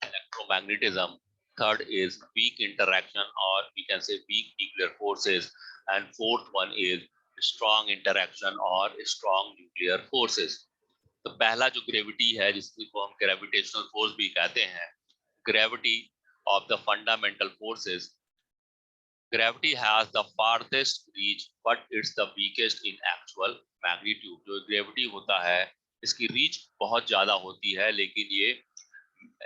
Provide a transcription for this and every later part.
Electromagnetism. Third is weak interaction, or we can say weak nuclear forces. And fourth one is strong interaction or strong nuclear forces. तो पहला जो gravity है, जिसको हम gravitational force भी कहते हैं, gravity of the fundamental forces. Gravity has the farthest reach, but it's the weakest in actual magnitude. जो ग्रेविटी होता है, इसकी रीच बहुत ज्यादा होती है, लेकिन ये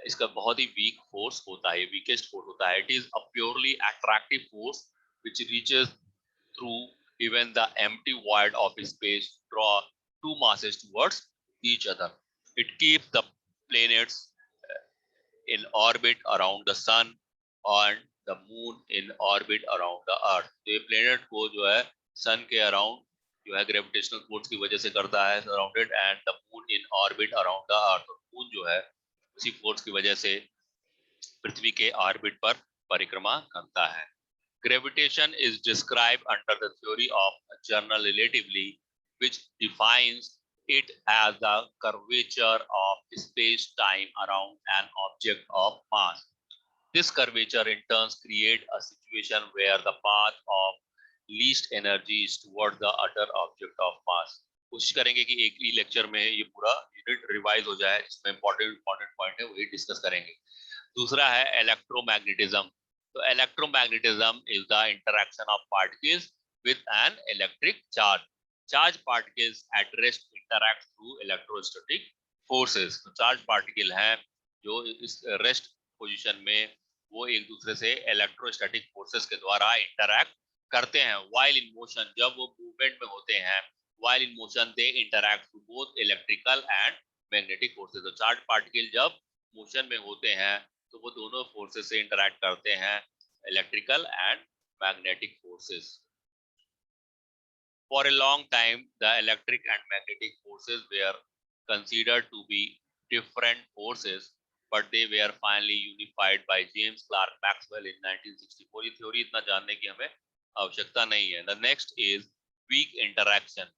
इसका बहुत ही वीक फोर्स होता है, वीकेस्ट फोर्स होता है. It is a purely attractive force which reaches through even the empty void of space, draw two masses towards each other. It keeps the planets in orbit around the sun and the moon in orbit around the earth. तो ये planet को जो है sun के around जो है gravitational force की वजह से करता है surrounded, and the moon in orbit around the earth. moon जो है उसी फोर्स की वजह से पृथ्वी के ऑर्बिट पर परिक्रमा करता है. Gravitation is described under the theory of general relativity, which defines it as the curvature of space-time around an object of mass. This curvature in turn creates a situation where the path of least energy is toward the other object of mass. कोशिश करेंगे कि एक ही lecture में ये पूरा unit revise हो जाए, इसमें इंपॉर्टेंट पॉइंट है वही डिस्कस करेंगे. दूसरा है इलेक्ट्रोमैग्नेटिज्म. तो electromagnetism is the interaction of particles with an electric charge. Charge particles at rest interact through electrostatic forces. तो चार्ज पार्टिकल हैं जो इस रेस्ट पोजीशन में वो एक दूसरे से इलेक्ट्रोस्टैटिक फोर्सेस के द्वारा इंटरैक्ट करते हैं. व्हाइल इन मोशन, जब वो मूवमेंट में होते हैं, while in motion they interact with both electrical and magnetic forces. तो चार्ज पार्टिकल जब मोशन में होते हैं तो वो दोनों फोर्सेस से इंटरैक्ट करते हैं, electrical and magnetic forces. For a long time the electric and magnetic forces were considered to be different forces, but they were finally unified by James Clerk Maxwell in 1964. ये theory इतना जानने की हमें आवश्यकता नहीं है. The next is weak interaction.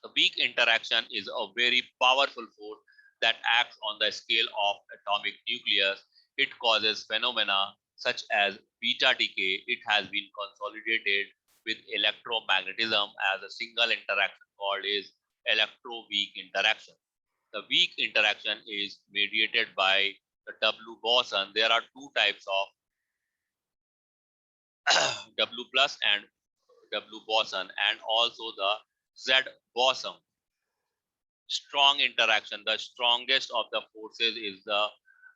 The weak interaction is a very powerful force that acts on the scale of atomic nucleus. It causes phenomena such as beta decay. It has been consolidated with electromagnetism as a single interaction called is electro-weak interaction. The weak interaction is mediated by the W boson. There are two types of W plus and W boson, and also the Z boson. Strong interaction. The strongest of the forces is the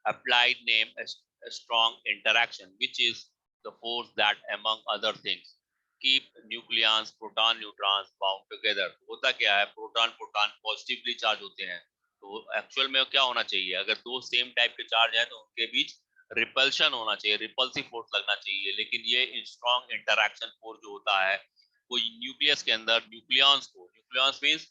applied name as a strong interaction, which is the force that, among other things, keep nucleons, proton, neutrons bound together. होता क्या है, proton proton positively charge होते हैं, तो actual में क्या होना चाहिए, अगर दो सेम टाइप के चार्ज है तो उनके बीच रिपल्शन होना चाहिए, रिपल्सिव फोर्स लगना चाहिए. लेकिन ये स्ट्रॉन्ग इंटरैक्शन फोर्स जो होता है वो न्यूक्लियस के अंदर न्यूक्लियॉन्स को, nucleons means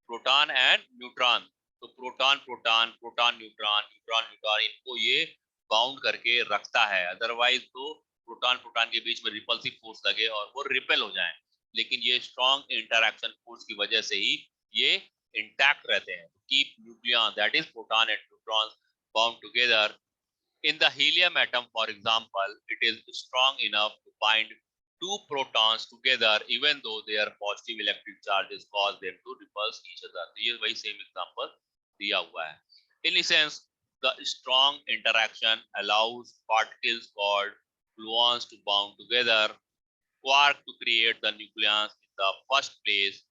proton and neutron, तो proton proton proton neutron neutron neutron इनको ये बाउंड करके रखता है. अदरवाइज तो प्रोटॉन प्रोटॉन के बीच में रिपल्सिव फोर्स लगे और वो रिपेल हो जाएं. लेकिन ये स्ट्रॉन्ग इंटरैक्शन फोर्स की वजह से ही ये इंटैक्ट रहते हैं. Keep nucleon, that is proton and neutrons bound together. In the helium atom, for example, it is strong enough to bind two protons together even though their positive electric charges cause them to repulse each other. तो ये वही same example दिया हुआ है. In essence, the strong interaction allows particles called gluons to bond together, quark to create the nucleons in the first place.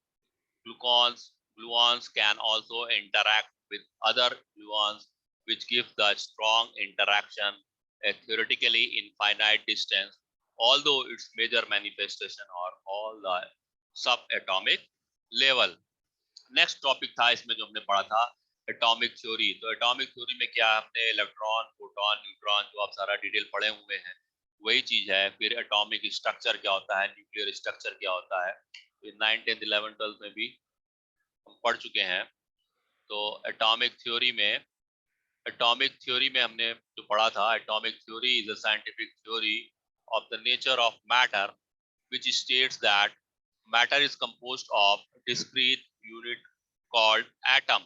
Gluons can also interact with other gluons, which gives the strong interaction a theoretically infinite distance, although its major manifestation are all the subatomic level. Next topic था इसमें जो हमने पढ़ा था atomic theory. तो atomic theory में क्या हमने इलेक्ट्रॉन, प्रोटॉन, न्यूट्रॉन जो आप सारा डिटेल पढ़े हुए हैं वही चीज है। फिर एटॉमिक स्ट्रक्चर क्या होता है, न्यूक्लियर स्ट्रक्चर क्या होता है, तो 9, 10, 11, 12 में भी हम पढ़ चुके हैं। तो एटॉमिक थ्योरी में हमने जो पढ़ा था, atomic theory is a scientific theory of the nature of matter which states that matter is composed of discrete unit called atom.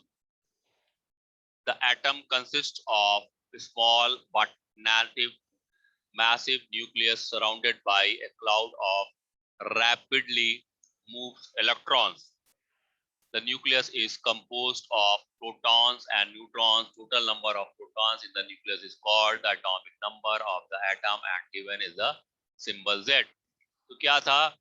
The atom consists of a small but massive nucleus surrounded by a cloud of rapidly moved electrons. The nucleus is composed of protons and neutrons. Total number of protons in the nucleus is called the atomic number of the atom and given is the symbol Z. तो क्या था,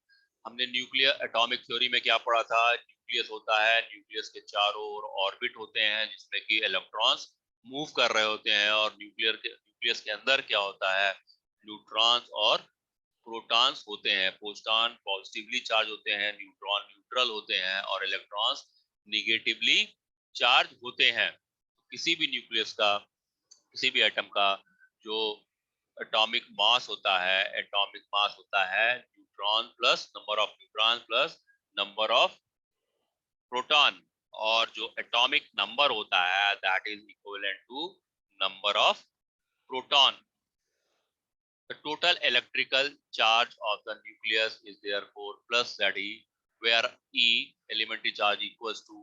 हमने nuclear atomic theory में क्या पढ़ा था, nucleus होता है, न्यूक्लियस के चारों ओर ऑर्बिट होते हैं जिसमें कि इलेक्ट्रॉन्स मूव कर रहे होते हैं, और न्यूक्लियस के अंदर क्या होता है, न्यूट्रॉन्स और प्रोटॉन्स होते हैं। प्रोटॉन पॉजिटिवली चार्ज होते हैं, न्यूट्रॉन न्यूट्रल होते हैं, और इलेक्ट्रॉन्स निगेटिवली चार्ज होते हैं। किसी भी न्यूक्लियस का, किसी भी एटम का जो एटॉमिक मास होता है neutron plus number of neutron plus number of proton, और जो एटॉमिक नंबर होता है that is equivalent to number of proton. The total electrical charge of the nucleus is therefore plus ZE, where E elementary charge equals to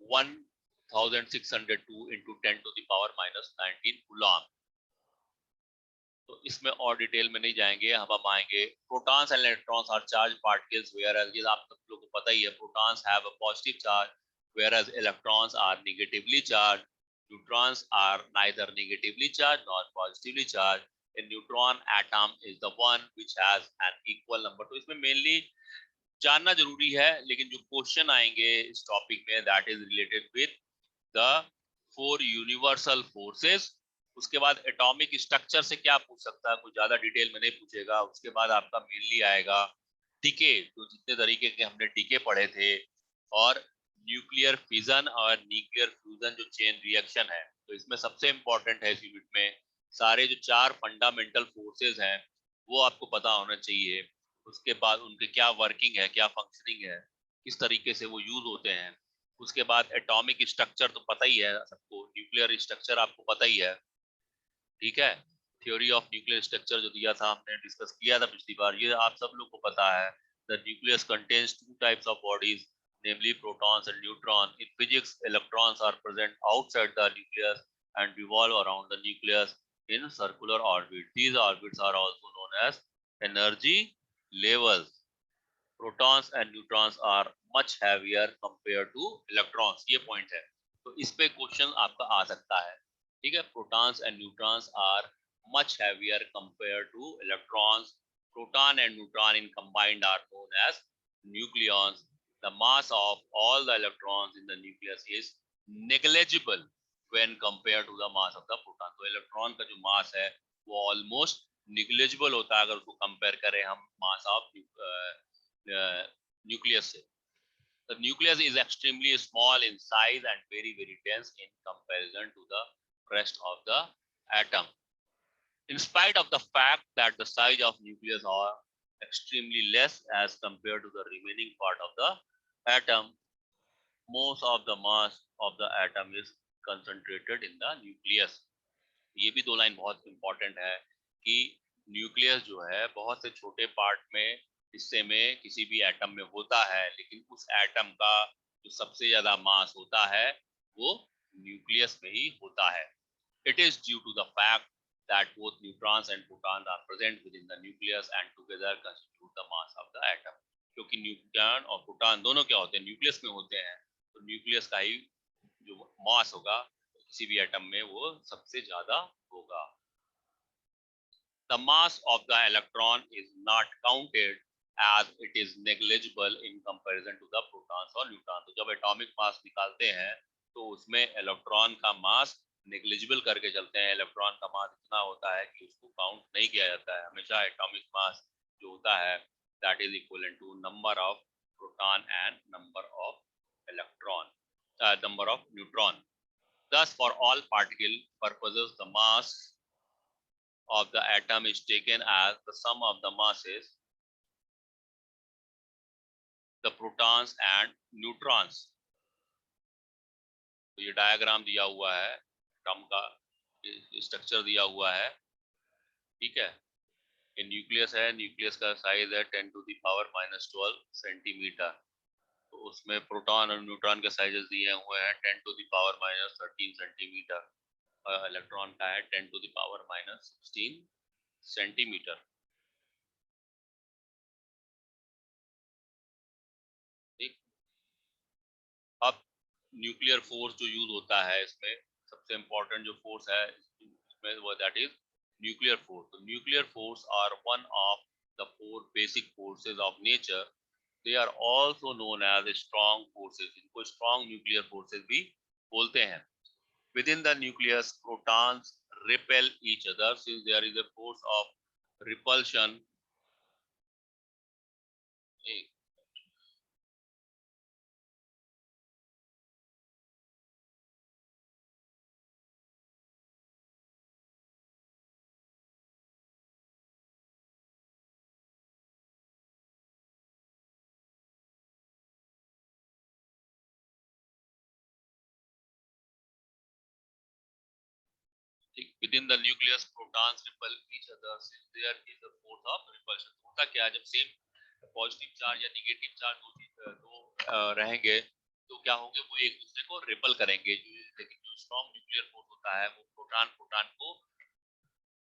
1602 into 10 to the power minus 19 coulomb. तो इसमें और detail में नहीं जाएंगे, हम आएंगे protons and electrons are charge particles, where ये आप सब लोगों को पता ही है, protons have a positive charge whereas electrons are negatively charged. Neutrons are neither negatively charged nor positively charged. A neutron atom is the one which has an equal number. तो इसमें मेनली जानना जरूरी है, लेकिन जो क्वेश्चन आएंगे इस topic में that is related with the 4 universal forces. उसके बाद एटॉमिक स्ट्रक्चर से क्या पूछ सकता है, कुछ ज्यादा डिटेल में नहीं पूछेगा। उसके बाद आपका मेनली आएगा डीके, तो जितने तरीके के हमने डीके पढ़े थे, और न्यूक्लियर फिजन और न्यूक्लियर फ्यूजन जो चेन रिएक्शन है। तो इसमें सबसे इंपॉर्टेंट है इस यूनिट में सारे जो 4 फंडामेंटल फोर्सेस हैं वो आपको पता होना चाहिए। उसके बाद उनके क्या वर्किंग है, क्या फंक्शनिंग है, किस तरीके से वो यूज होते हैं। उसके बाद एटॉमिक स्ट्रक्चर तो पता ही है सबको, न्यूक्लियर स्ट्रक्चर आपको पता ही है, ठीक है। थ्योरी ऑफ न्यूक्लियर स्ट्रक्चर जो दिया था, हमने डिस्कस किया था पिछली बार, ये आप सब लोग को पता है। The nucleus contains 2 types of bodies, namely protons and neutrons. In physics, electrons are present outside the nucleus and revolve around the nucleus in circular orbit. These orbits are also known as energy levels. Protons and neutrons are much heavier compared to electrons. ये point है, तो इस पे question आपका आ सकता है, ठीक है। Protons and neutrons are much heavier compared to electrons. Proton and neutron in combined are known as nucleons. The mass of all the electrons in the nucleus is negligible when compared to the mass of the proton. तो electron का जो मास है वो almost negligible होता है अगर उसको compare करें हम मास ऑफ nucleus से। The nucleus is extremely small in size and very dense in comparison to the rest of the atom. In spite of the fact that the size of nucleus are extremely less as compared to the remaining part of the atom, most of the mass of the atom is concentrated in the nucleus. ये भी 2 line बहुत important है कि nucleus जो है बहुत से छोटे पार्ट में, हिस्से में किसी भी एटम में होता है, लेकिन उस एटम का जो सबसे ज्यादा मास होता है वो न्यूक्लियस में ही होता है। It is due to the fact that both neutrons and protons are present within the nucleus and together constitute the mass of the atom. क्योंकि न्यूट्रॉन और प्रोटॉन दोनों क्या होते हैं, न्यूक्लियस में होते हैं, तो न्यूक्लियस का ही जो मास होगा किसी भी एटम में वो सबसे ज्यादा होगा। The mass of the electron is not counted as it is negligible in comparison to the protons or neutrons। तो जब एटॉमिक मास निकालते हैं तो उसमें इलेक्ट्रॉन का मास नेग्लिजिबल करके चलते हैं। इलेक्ट्रॉन का मास इतना होता है कि उसको काउंट नहीं किया जाता है। हमेशा एटॉमिक मास जो होता है that is equivalent to number of proton and number of electron, number of neutron. Thus, for all particle purposes, the mass of the atom is taken as the sum of the masses, the protons and neutrons। तो ये diagram दिया हुआ है, atom का structure दिया हुआ है, ठीक है। ये न्यूक्लियस है, न्यूक्लियस का साइज है 10 टू द पावर -12 सेंटीमीटर। तो उसमें प्रोटॉन और न्यूट्रॉन के साइजेस दिए हुए हैं 10 टू द पावर -13 सेंटीमीटर और इलेक्ट्रॉन का है 10 टू द पावर -16 सेंटीमीटर। ठीक, अब न्यूक्लियर फोर्स जो यूज होता है इसमें सबसे इंपॉर्टेंट जो फोर्स है इसमें वो दैट इज न्यूक्लियर फोर्स। तो nuclear force are one of the four basic forces of nature. They are also known as strong forces. इनको स्ट्रॉन्ग न्यूक्लियर फोर्सेस भी बोलते हैं। Within the nucleus, protons repel each other since there is a force of repulsion। Within the nucleus, protons repel each other since there is a force of repulsion। होता क्या है, जब same positive charge या negative charge दो रहेंगे तो क्या होंगे, वो एक दूसरे को रिपल करेंगे। लेकिन जो स्ट्रॉन्ग न्यूक्लियर फोर्स होता है वो प्रोटॉन प्रोटॉन को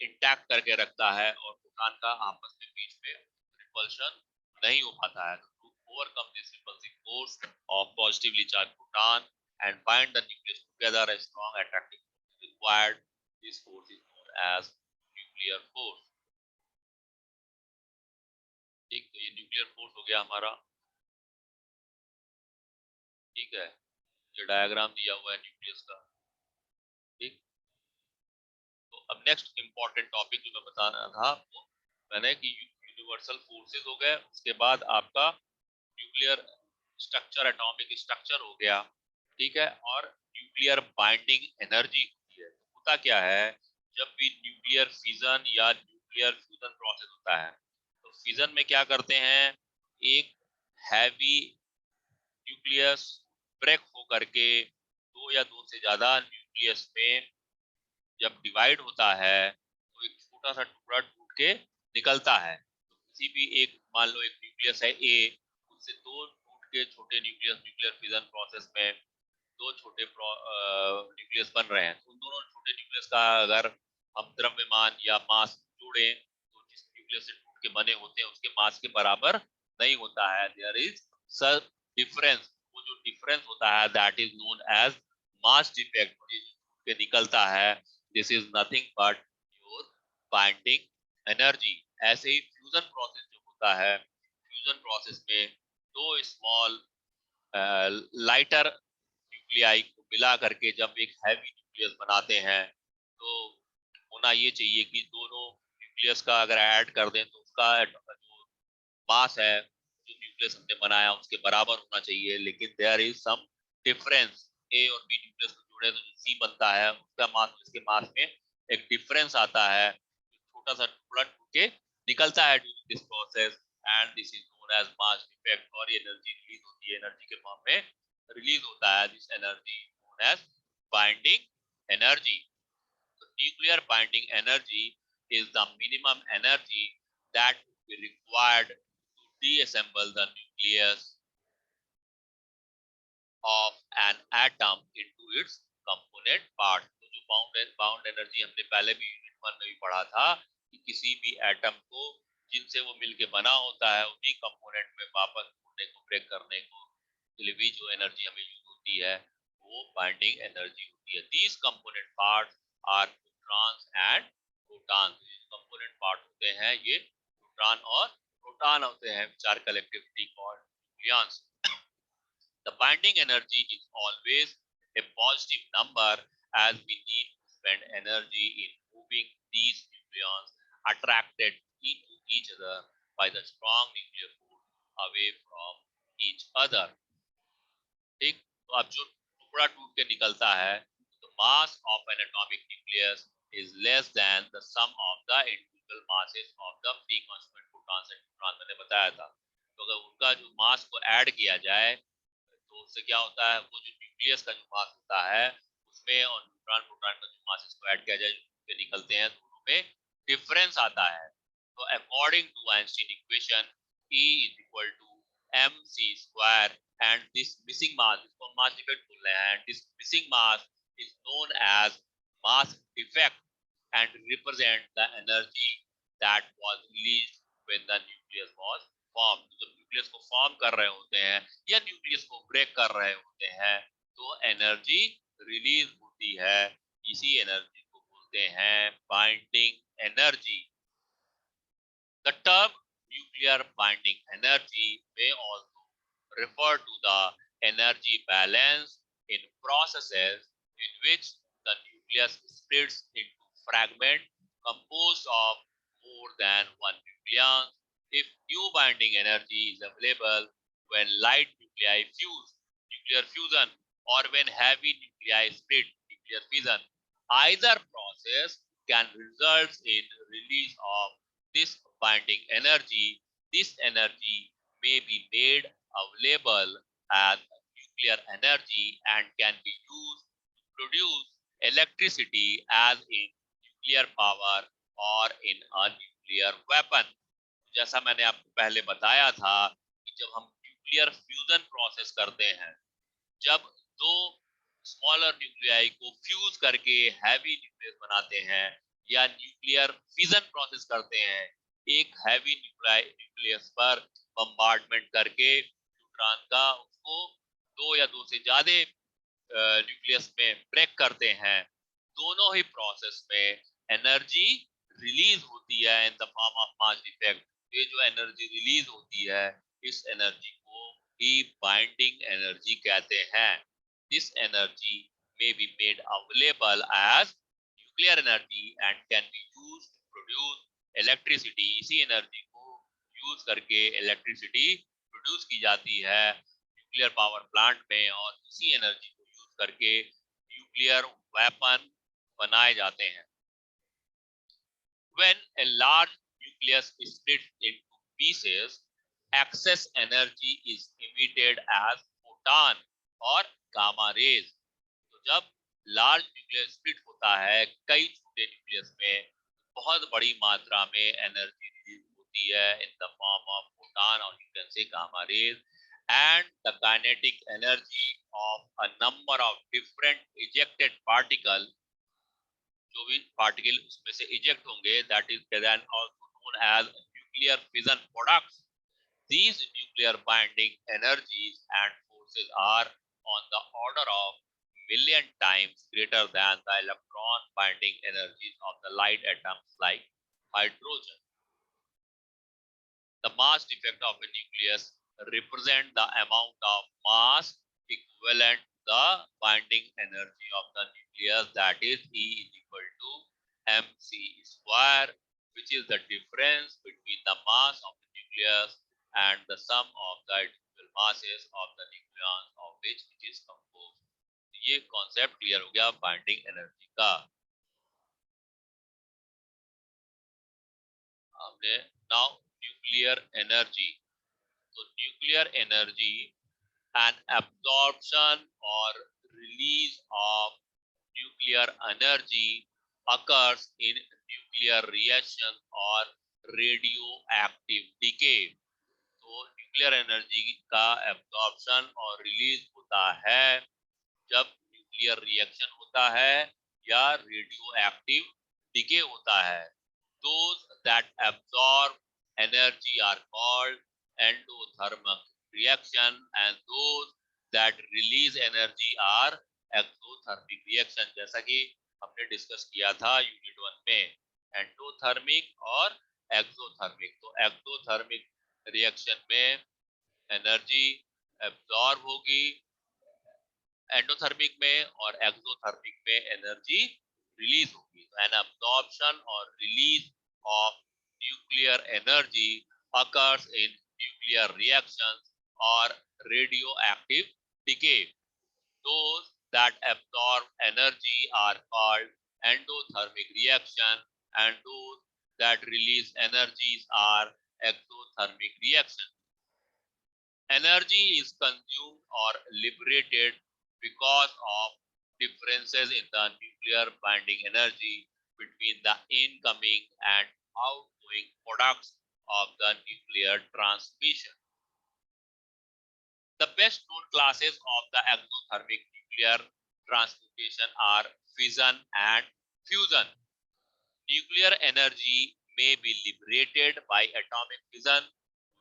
इंटैक्ट करके रखता है और प्रोटॉन का आपस में बीच में रिपल्शन नहीं हो पाता है। To overcome this repulsive force of positively charge proton and bind the nucleus together, a strong attractive force is required। This force is known as nuclear force। ठीक, तो ये न्यूक्लियर फोर्स हो गया हमारा, ठीक है। ये डायग्राम दिया हुआ है न्यूक्लियस का, ठीक। तो अब नेक्स्ट इंपॉर्टेंट टॉपिक जो मैं बताना था वो मैंने कि यूनिवर्सल फोर्सेस हो गए, उसके बाद आपका न्यूक्लियर स्ट्रक्चर, एटॉमिक स्ट्रक्चर हो गया, ठीक है। और न्यूक्लियर बाइंडिंग एनर्जी होती है। होता क्या है, जब भी न्यूक्लियर फिजन या न्यूक्लियर फ्यूजन प्रोसेस होता है तो फिजन में क्या करते हैं, एक हैवी न्यूक्लियस ब्रेक होकर के दो या दो से ज्यादा न्यूक्लियस में जब डिवाइड होता है तो एक छोटा सा टुकड़ा टूट के निकलता है। तो किसी भी एक, मान लो एक न्यूक्लियस है ए, उससे दो टूट के छोटे न्यूक्लियस न्यूक्लियर फिजन प्रोसेस में दो छोटे न्यूक्लियस बन रहे हैं। तो उन दोनों छोटे न्यूक्लियस का अगर हम द्रव्यमान या मास जोड़ें तो जिस न्यूक्लियस से टूट के बने होते हैं उसके मास के बराबर नहीं होता है। There is some difference. वो जो डिफरेंस होता है that is known as mass defect. ये जो टूट के निकलता है, this is nothing but your binding energy. ऐसे ही फ्यूजन प्रोसेस जो होता है, फ्यूजन प्रोसेस में दो स्मॉल लाइटर न्यूक्लियाई को मिला करके जब एक हैवी न्यूक्लियस बनाते हैं तो होना ये चाहिए कि दोनों न्यूक्लियस का अगर ऐड कर दें तो उसका जो मास है जो न्यूक्लियस हमने बनाया उसके बराबर होना चाहिए। लेकिन देयर इज सम डिफरेंस। ए और बी न्यूक्लियस को जोड़े तो जो सी बनता है उसका मास, इसके मास में एक डिफरेंस आता है। छोटा सा टुकड़ा टूट के निकलता है during this process and this is known as mass defect. और ये एनर्जी रिलीज होती है, एनर्जी के फॉर्म में रिलीज होता है। This energy known as binding energy. Nuclear binding energy is the minimum energy that will be required to deassemble the nucleus of an atom into its component parts। तो जो bound energy हमने पहले भी unit 1 में भी पढ़ा था कि किसी भी एटम को जिनसे वो मिलके बना होता है उन्हीं कंपोनेंट में वापस तोड़ने को, ब्रेक करने को के लिए भी जो एनर्जी हमें यूज होती है वो बाइंडिंग एनर्जी होती है। These component part are neutrons and proton. Component part होते हैं ये न्यूट्रॉन और प्रोटॉन होते हैं, which are collectively called nucleons. The binding energy is always a positive number, as we need to spend energy in moving these nucleons attracted into each other by the strong nuclear force away from each other. ठीक, तो अब जो टुकड़ा टूट के निकलता है, तो mass of an atomic nucleus is less than the sum of the individual masses of the free constituent protons and neutrons. मैंने बताया था, तो अगर उनका जो मास को ऐड किया जाए तो उससे क्या होता है, वो जो न्यूक्लियस का जो मास होता है उसमें और न्यूट्रॉन प्रोटॉन का जो मासेस को ऐड किया जाए जो निकलते हैं, दोनों में डिफरेंस आता है। तो according to Einstein equation E is equal to mc square and this missing mass, इसको मास डिफेक्ट बोल रहे हैं, this missing mass is known as mass defect and represent the energy that was released when the nucleus was formed. जब nucleus को form कर रहे होते हैं या न्यूक्लियस को ब्रेक कर रहे होते हैं तो एनर्जी रिलीज होती है, इसी एनर्जी को बोलते हैं binding energy. The term nuclear binding energy may also refer to the energy balance in processes in which the nucleus splits into fragments composed of more than one nucleon. If new binding energy is available when light nuclei fuse, nuclear fusion, or when heavy nuclei split, nuclear fission, either process can result in release of this binding energy. This energy may be made available as nuclear energy and can be used to produce electricity as in nuclear power or in a nuclear weapon. जैसा मैंने आपको पहले बताया था कि जब हम nuclear fusion process करते हैं, जब दो स्मॉलर न्यूक्लियाई को फ्यूज करके हैवी न्यूक्लियस बनाते हैं या न्यूक्लियर फिजन प्रोसेस करते हैं, एक हैवी न्यूक्लियस पर बम्बार्डमेंट करके न्यूट्रॉन का उसको दो या दो से ज्यादा न्यूक्लियस में ब्रेक करते हैं, दोनों ही प्रोसेस में एनर्जी रिलीज होती है in the form of mass effect. ये जो एनर्जी रिलीज होती है, इस एनर्जी को ही बाइंडिंग एनर्जी कहते हैं। This energy may be made available as nuclear energy and can be used to produce electricity. इसी एनर्जी को यूज करके इलेक्ट्रिसिटी प्रोड्यूस की जाती है न्यूक्लियर पावर प्लांट में, और इसी एनर्जी को यूज करके न्यूक्लियर वेपन बनाए जाते हैं। When a large nucleus is split into pieces, excess energy is emitted as photon or gamma rays. तो जब लार्ज न्यूक्लियस स्प्लिट होता है कई छोटे न्यूक्लियस में, बहुत बड़ी मात्रा में एनर्जी रिलीज होती है in the form of photon और you can say gamma rays, and the kinetic energy of a number of different ejected particle, जो भी पार्टिकल उसमें से इजेक्ट होंगे, that is then also known as nuclear fission products. These nuclear binding energies and forces are on the order of million times greater than the electron binding energies of the light atoms like hydrogen. The mass defect of a nucleus represents the amount of mass equivalent to the binding energy of the nucleus, that is E is equal to mc square, which is the difference between the mass of the nucleus and the sum of the individual masses of the nucleons of which it is composed. ये concept clear हो गया binding energy का। हमने now nuclear energy, तो nuclear energy an absorption or release of nuclear energy occurs in nuclear reaction or radioactive decay. तो nuclear energy का absorption और release होता है जब न्यूक्लियर रिएक्शन होता है या रेडियो एक्टिव डिके होता है। Those that absorb energy are called endothermic reaction and those that release energy are exothermic reaction, जैसा कि हमने डिस्कस किया था यूनिट 1 में, एंडोथर्मिक और एक्सोथर्मिक। तो एक्सोथर्मिक रिएक्शन में एनर्जी एब्जॉर्ब होगी एंडोथर्मिक में, और एक्सोथर्मिक में एनर्जी रिलीज होगी। एन अब्जॉर्प्शन और release of nuclear energy occurs in nuclear reactions or radioactive decay. Those that absorb energy are called endothermic reaction, and those that release energies are exothermic reaction. Energy is consumed or liberated because of differences in the nuclear binding energy between the incoming and outgoing products of the nuclear transmission. The best known classes of the exothermic nuclear transmutation are fission and fusion. Nuclear energy may be liberated by atomic fission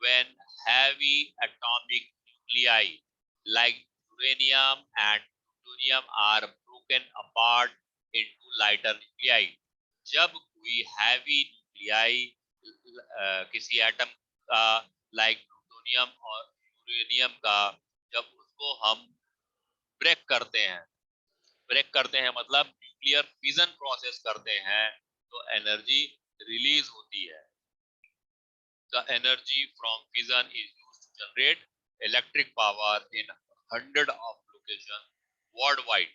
when heavy atomic nuclei like uranium and plutonium are broken apart into lighter nuclei. जब कोई heavy nuclei किसी atom का like plutonium और uranium का, जब उसको हम break करते हैं मतलब न्यूक्लियर फिजन प्रोसेस करते हैं, तो एनर्जी रिलीज होती है। The energy from fission is used to generate electric power in hundreds of locations worldwide.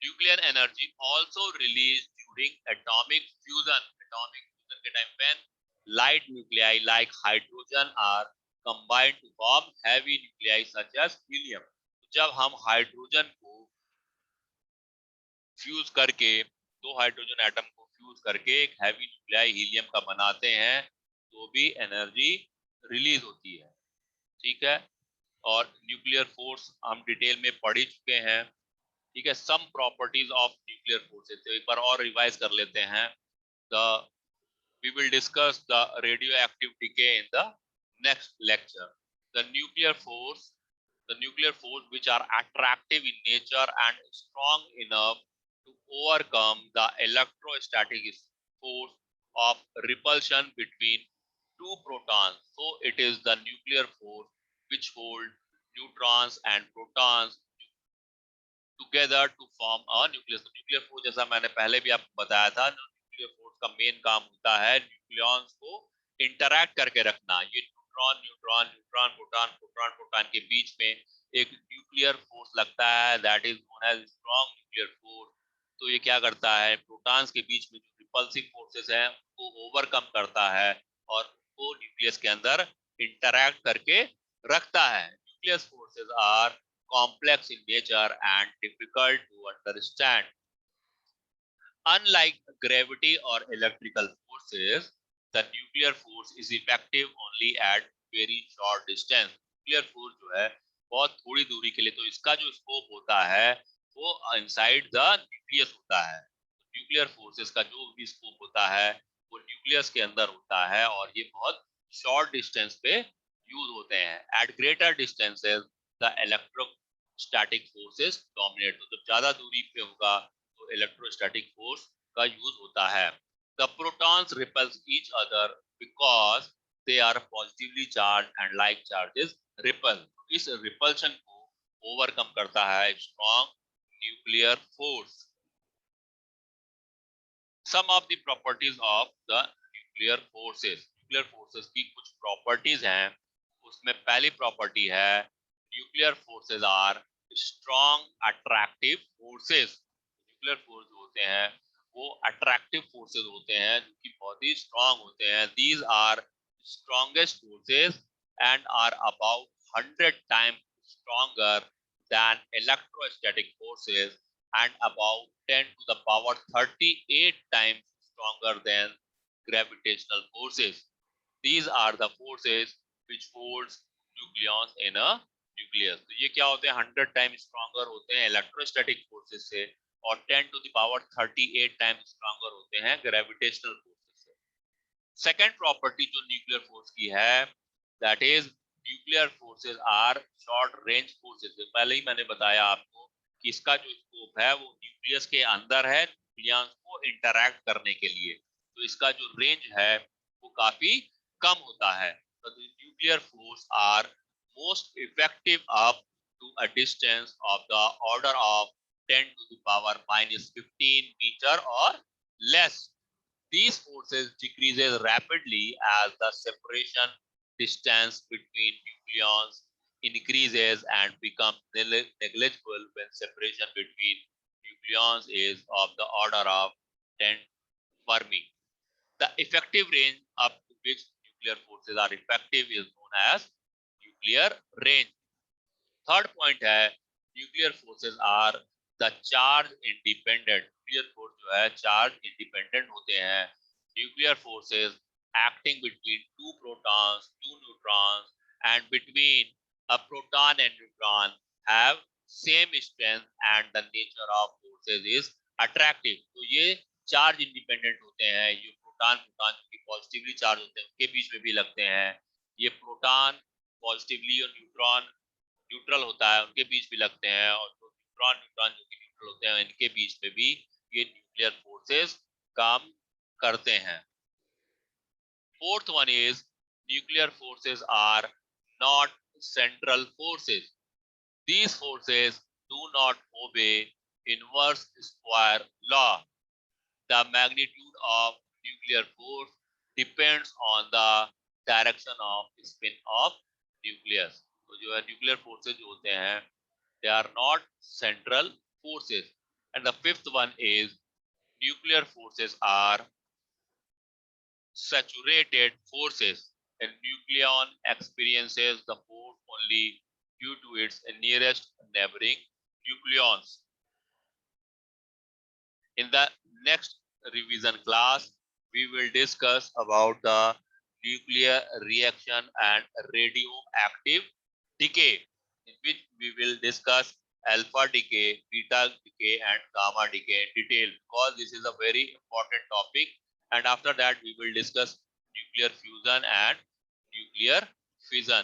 Nuclear energy also released during atomic fusion के time when light nuclei like hydrogen are combined to form heavy nuclei such as helium. जब हम hydrogen को fuse करके, दो hydrogen atom को fuse करके एक heavy nuclei helium का बनाते हैं, तो भी एनर्जी रिलीज होती है। ठीक है, और न्यूक्लियर फोर्स हम डिटेल में पढ़ ही चुके हैं। ठीक है, some properties of nuclear forces, तो एक बार और रिवाइज कर लेते हैं। We will discuss the radioactive decay in the next lecture. The nuclear force which are attractive in nature and strong enough to overcome the electrostatic force of repulsion between two protons. So it is the nuclear force which hold neutrons and protons together to form a nucleus. Nuclear force जैसा मैंने पहले भी आपको बताया था, nuclear force का main काम होता है न्यूक्लियॉन्स को इंटरैक्ट करके रखना। ये neutron neutron neutron proton proton proton के बीच में एक न्यूक्लियर फोर्स लगता है, that is known as strong nuclear force. तो ये क्या करता है, प्रोटॉन्स के बीच में जो रिपल्सिव फोर्सेस हैं उसको ओवरकम करता है और वो न्यूक्लियस के अंदर इंटरैक्ट करके रखता है। Nucleus forces are complex in nature and difficult to understand. Unlike gravity or electrical forces, the nuclear force is effective only at very short distance. Nuclear force जो है बहुत थोड़ी दूरी के लिए, तो इसका जो स्कोप होता है वो इनसाइड द न्यूक्लियस होता है। न्यूक्लियर फोर्सेस का जो भी स्कोप होता है वो न्यूक्लियस के अंदर होता है और ये बहुत शॉर्ट डिस्टेंस पे यूज होते हैं। At greater distances the electrostatic forces dominate. तो जब ज्यादा दूरी पे होगा तो इलेक्ट्रोस्टैटिक फोर्स का यूज होता है। The protons repel each other because they are positively charge and like charges repel. इस रिपल्शन को ओवरकम करता है strong nuclear force. Some of the properties of the nuclear forces. Nuclear forces की कुछ properties हैं, उसमें पहली property है nuclear forces are strong attractive forces. Nuclear force होते हैं वो attractive forces होते हैं जो कि बहुत ही strong होते हैं। These are strongest forces and are about 100 times stronger than electrostatic forces and about 10 to the power 38 times stronger than gravitational forces. These are the forces which holds nucleons in a nucleus. तो ये क्या होते हैं, 100 time stronger होते हैं electrostatic forces से और 10 to the power 38 time stronger होते हैं ग्रेविटेशनल फोर्सेस से। सेकेंड प्रॉपर्टी जो न्यूक्लियर फोर्स की है, that is nuclear forces are short range forces. पहले ही मैंने बताया आपको इसका जो स्कोप है वो न्यूक्लियस के अंदर है न्यूक्लियंस को इंटरैक्ट करने के लिए, तो इसका जो रेंज है वो काफी कम होता है। तो the nuclear force are most effective up to a distance of the order of 10 to the power minus 15 meter or less. These forces decreases rapidly as the separation distance between nucleons increases and becomes negligible when separation between nucleons is of the order of 10 Fermi. The effective range up to which nuclear forces are effective is known as nuclear range. Third point है nuclear forces are the charge independent. Nuclear force जो है charge independent होते हैं। Nuclear forces acting between two protons, two neutrons, and between a proton and neutron have same strength and the nature of forces is attractive. तो ये charge independent होते हैं। ये proton proton जो कि पॉजिटिवली चार्ज होते हैं उनके बीच में भी लगते हैं। ये प्रोटॉन पॉजिटिवली और न्यूट्रॉन न्यूट्रल होता है उनके बीच भी लगते हैं, और जो न्यूट्रॉन न्यूट्रॉन जो कि न्यूट्रल होते हैं इनके बीच में भी ये न्यूक्लियर फोर्सेस काम करते हैं। Fourth one is nuclear forces are not central forces. These forces do not obey inverse square law. The magnitude of nuclear force depends on the direction of spin of nucleus. तो जो है nuclear forces जो होते हैं they are not central forces. And the fifth one is nuclear forces are saturated forces. A nucleon experiences the force only due to its nearest neighboring nucleons. In the next revision class, we will discuss about the nuclear reaction and radioactive decay, in which we will discuss alpha decay, beta decay, and gamma decay in detail, because this is a very important topic. And after that, we will discuss nuclear fusion and nuclear fission.